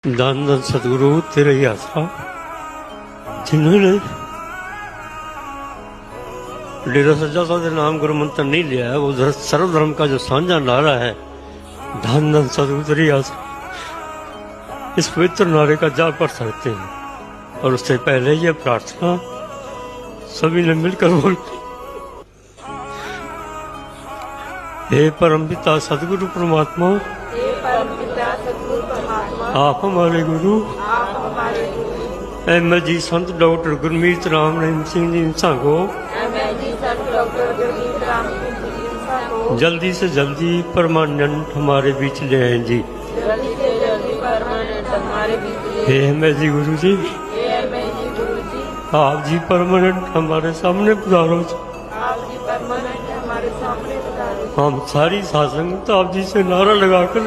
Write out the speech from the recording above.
धन धन सतगुरु तेरा ही आसरा। जिन्होंने डेरा सच्चा सौदा नाम गुरु मंत्र नहीं लिया है, वो सर्वधर्म का जो साझा नारा है, धन धन सतगुरु तेरा ही आसरा, इस पवित्र नारे का जाप पढ़ सकते हैं। और उससे पहले ये प्रार्थना सभी ने मिलकर बोल, हे परम पिता सतगुरु परमात्मा, आप हमारे गुरु, मैं जी संत डॉक्टर गुरमीत राम रहीम सिंह जी इंसा को जल्दी से जल्दी परमानेंट हमारे बीच ले आए जी। हे मैं जी गुरु जी, आप जी परमानेंट हमारे सामने पधारो। हम सारी साधन आप जी से नारा लगाकर